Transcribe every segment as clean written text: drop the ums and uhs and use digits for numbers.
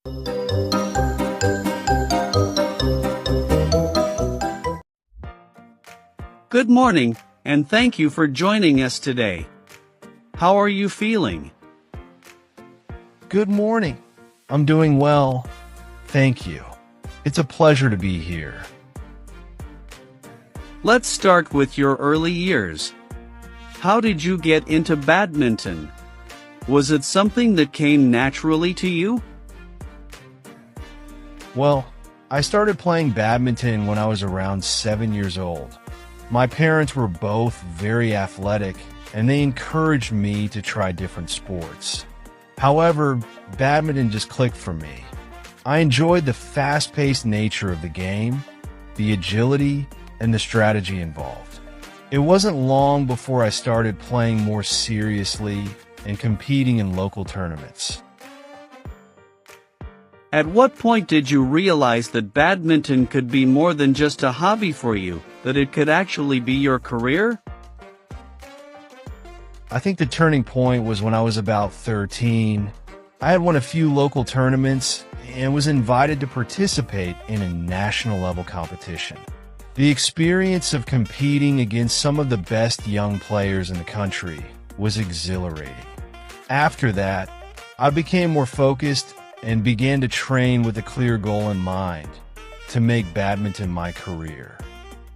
Good morning, and thank you for joining us today. How are you feeling? Good morning. I'm doing well. Thank you. It's a pleasure to be here. Let's start with your early years. How did you get into badminton? Was it something that came naturally to you? Well, I started playing badminton when I was around 7 years old. My parents were both very athletic, and they encouraged me to try different sports. However, badminton just clicked for me. I enjoyed the fast-paced nature of the game, the agility, and the strategy involved. It wasn't long before I started playing more seriously and competing in local tournaments. At what point did you realize that badminton could be more than just a hobby for you, that it could actually be your career? I think the turning point was when I was about 13. I had won a few local tournaments and was invited to participate in a national level competition. The experience of competing against some of the best young players in the country was exhilarating. After that, I became more focused and began to train with a clear goal in mind, to make badminton my career.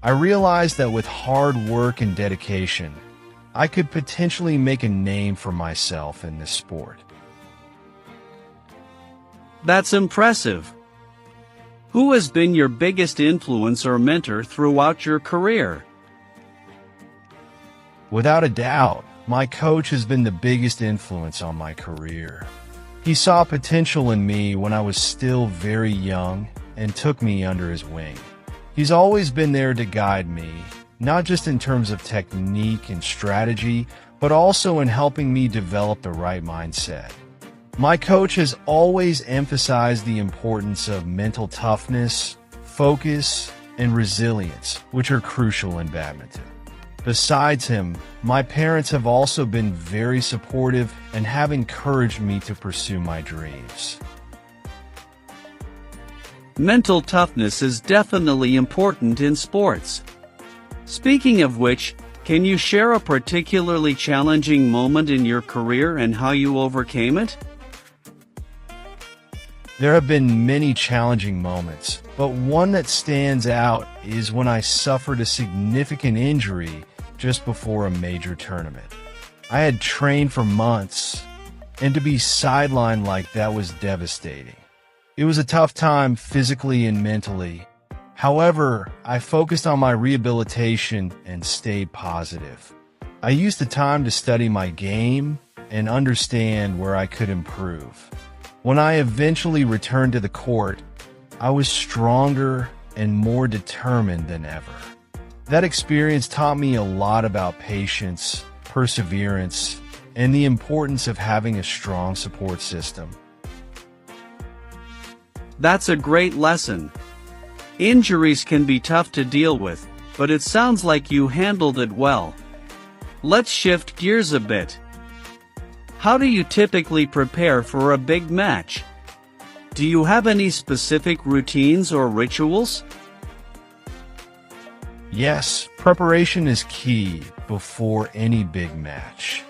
I realized that with hard work and dedication, I could potentially make a name for myself in this sport. That's impressive. Who has been your biggest influence or mentor throughout your career? Without a doubt, my coach has been the biggest influence on my career. He saw potential in me when I was still very young and took me under his wing. He's always been there to guide me, not just in terms of technique and strategy, but also in helping me develop the right mindset. My coach has always emphasized the importance of mental toughness, focus, and resilience, which are crucial in badminton. Besides him, my parents have also been very supportive and have encouraged me to pursue my dreams. Mental toughness is definitely important in sports. Speaking of which, can you share a particularly challenging moment in your career and how you overcame it? There have been many challenging moments, but one that stands out is when I suffered a significant injury just before a major tournament. I had trained for months, and to be sidelined like that was devastating. It was a tough time physically and mentally. However, I focused on my rehabilitation and stayed positive. I used the time to study my game and understand where I could improve. When I eventually returned to the court, I was stronger and more determined than ever. That experience taught me a lot about patience, perseverance, and the importance of having a strong support system. That's a great lesson. Injuries can be tough to deal with, but it sounds like you handled it well. Let's shift gears a bit. How do you typically prepare for a big match? Do you have any specific routines or rituals? Yes, preparation is key before any big match.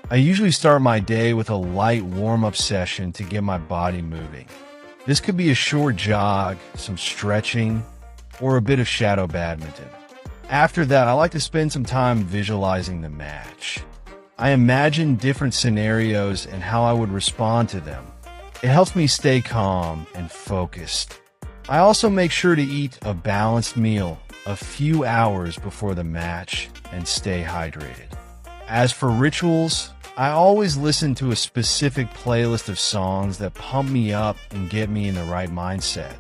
I usually start my day with a light warm-up session to get my body moving. This could be a short jog, some stretching, or a bit of shadow badminton. After that, I like to spend some time visualizing the match. I imagine different scenarios and how I would respond to them. It helps me stay calm and focused. I also make sure to eat a balanced meal a few hours before the match and stay hydrated. As for rituals, I always listen to a specific playlist of songs that pump me up and get me in the right mindset.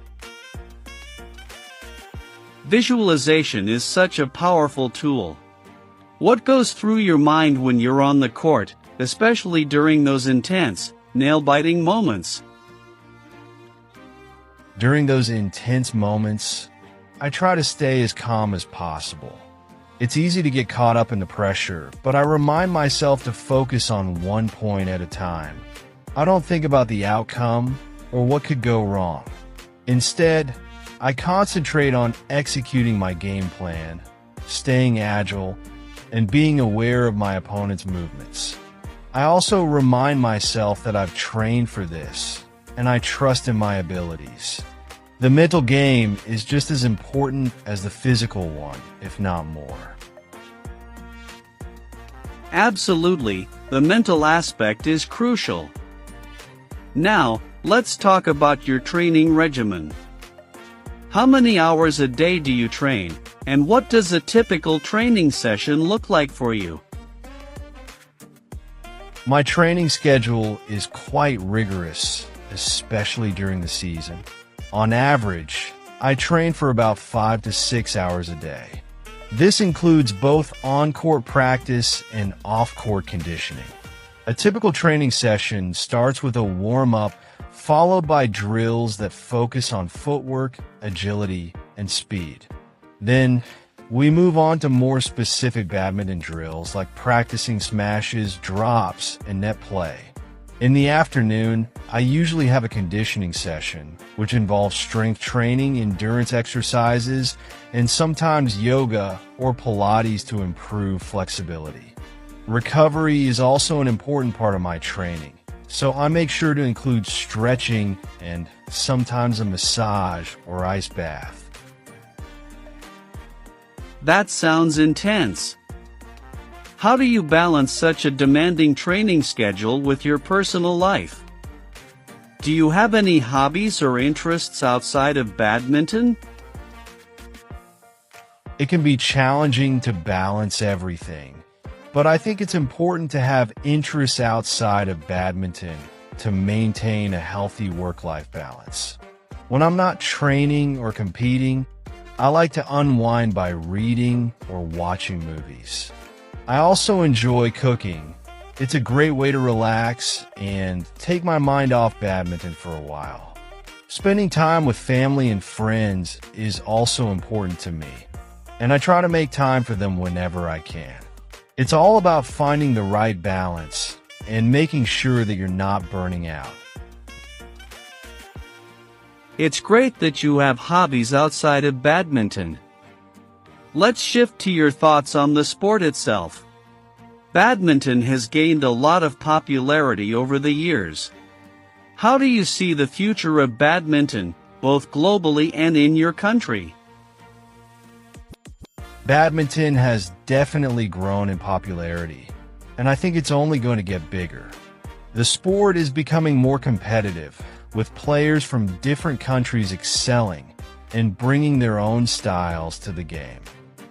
Visualization is such a powerful tool. What goes through your mind when you're on the court, especially during those intense, nail-biting moments? During those intense moments, I try to stay as calm as possible. It's easy to get caught up in the pressure, but I remind myself to focus on one point at a time. I don't think about the outcome or what could go wrong. Instead, I concentrate on executing my game plan, staying agile, and being aware of my opponent's movements. I also remind myself that I've trained for this, and I trust in my abilities. The mental game is just as important as the physical one, if not more. Absolutely, the mental aspect is crucial. Now, let's talk about your training regimen. How many hours a day do you train, and what does a typical training session look like for you? My training schedule is quite rigorous, especially during the season. On average, I train for about 5 to 6 hours a day. This includes both on-court practice and off-court conditioning. A typical training session starts with a warm-up followed by drills that focus on footwork, agility, and speed. Then, we move on to more specific badminton drills like practicing smashes, drops, and net play. In the afternoon, I usually have a conditioning session, which involves strength training, endurance exercises, and sometimes yoga or Pilates to improve flexibility. Recovery is also an important part of my training, so I make sure to include stretching and sometimes a massage or ice bath. That sounds intense. How do you balance such a demanding training schedule with your personal life? Do you have any hobbies or interests outside of badminton? It can be challenging to balance everything, but I think it's important to have interests outside of badminton to maintain a healthy work-life balance. When I'm not training or competing, I like to unwind by reading or watching movies. I also enjoy cooking. It's a great way to relax and take my mind off badminton for a while. Spending time with family and friends is also important to me, and I try to make time for them whenever I can. It's all about finding the right balance and making sure that you're not burning out. It's great that you have hobbies outside of badminton. Let's shift to your thoughts on the sport itself. Badminton has gained a lot of popularity over the years. How do you see the future of badminton, both globally and in your country? Badminton has definitely grown in popularity, and I think it's only going to get bigger. The sport is becoming more competitive, with players from different countries excelling and bringing their own styles to the game.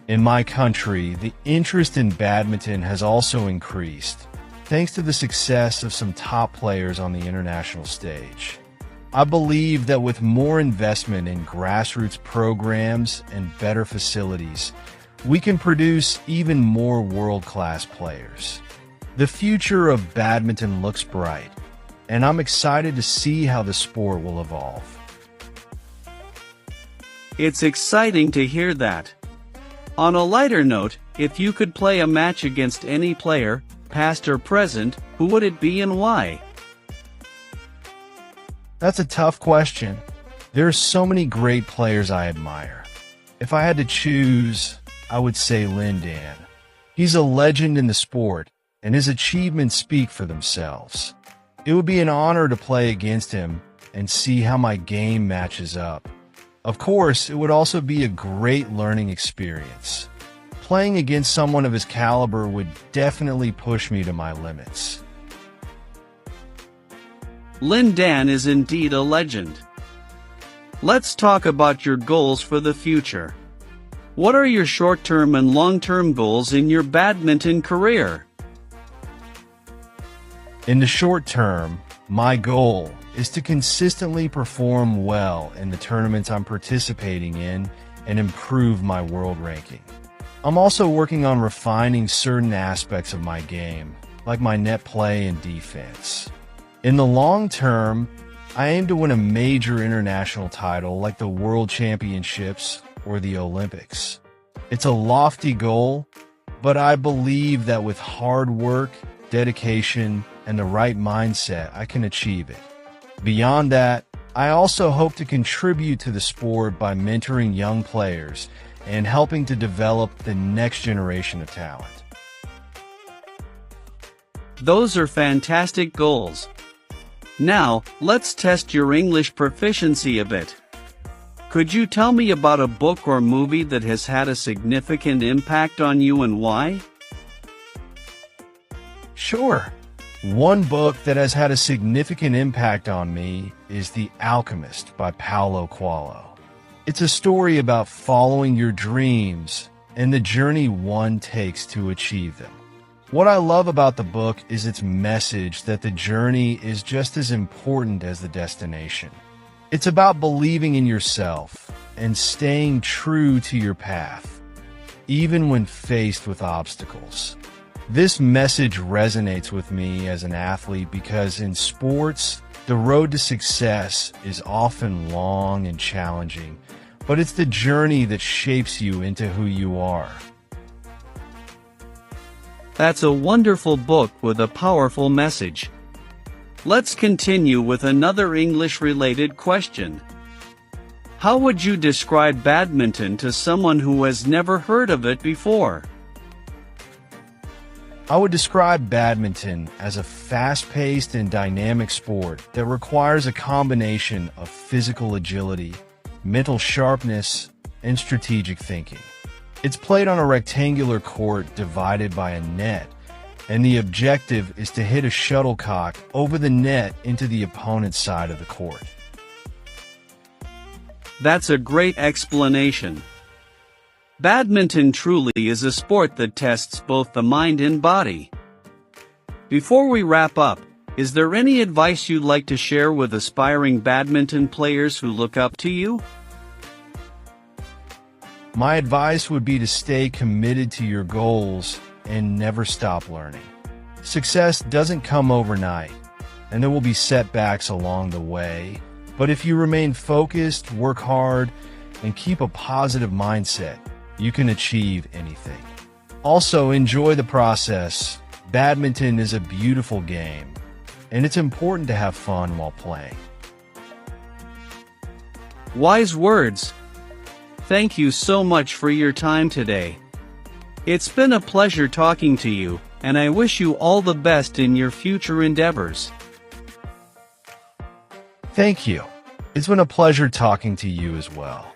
In my country, the interest in badminton has also increased, thanks to the success of some top players on the international stage. I believe that with more investment in grassroots programs and better facilities, we can produce even more world-class players. The future of badminton looks bright, and I'm excited to see how the sport will evolve. It's exciting to hear that. On a lighter note, if you could play a match against any player, past or present, who would it be and why? That's a tough question. There are so many great players I admire. If I had to choose, I would say Lin Dan. He's a legend in the sport, and his achievements speak for themselves. It would be an honor to play against him and see how my game matches up. Of course, it would also be a great learning experience. Playing against someone of his caliber would definitely push me to my limits. Lin Dan is indeed a legend. Let's talk about your goals for the future. What are your short-term and long-term goals in your badminton career? In the short term, my goal is to consistently perform well in the tournaments I'm participating in and improve my world ranking. I'm also working on refining certain aspects of my game, like my net play and defense. In the long term, I aim to win a major international title like the World Championships or the Olympics. It's a lofty goal, but I believe that with hard work, dedication, and the right mindset, I can achieve it. Beyond that, I also hope to contribute to the sport by mentoring young players and helping to develop the next generation of talent. Those are fantastic goals. Now, let's test your English proficiency a bit. Could you tell me about a book or movie that has had a significant impact on you and why? Sure. One book that has had a significant impact on me is The Alchemist by Paulo Coelho. It's a story about following your dreams and the journey one takes to achieve them. What I love about the book is its message that the journey is just as important as the destination. It's about believing in yourself and staying true to your path, even when faced with obstacles. This message resonates with me as an athlete because in sports, the road to success is often long and challenging, but it's the journey that shapes you into who you are. That's a wonderful book with a powerful message. Let's continue with another English-related question. How would you describe badminton to someone who has never heard of it before? I would describe badminton as a fast-paced and dynamic sport that requires a combination of physical agility, mental sharpness, and strategic thinking. It's played on a rectangular court divided by a net, and the objective is to hit a shuttlecock over the net into the opponent's side of the court. That's a great explanation. Badminton truly is a sport that tests both the mind and body. Before we wrap up, is there any advice you'd like to share with aspiring badminton players who look up to you? My advice would be to stay committed to your goals and never stop learning. Success doesn't come overnight, and there will be setbacks along the way, but if you remain focused, work hard, and keep a positive mindset, you can achieve anything. Also, enjoy the process. Badminton is a beautiful game, and it's important to have fun while playing. Wise words. Thank you so much for your time today. It's been a pleasure talking to you, and I wish you all the best in your future endeavors. Thank you. It's been a pleasure talking to you as well.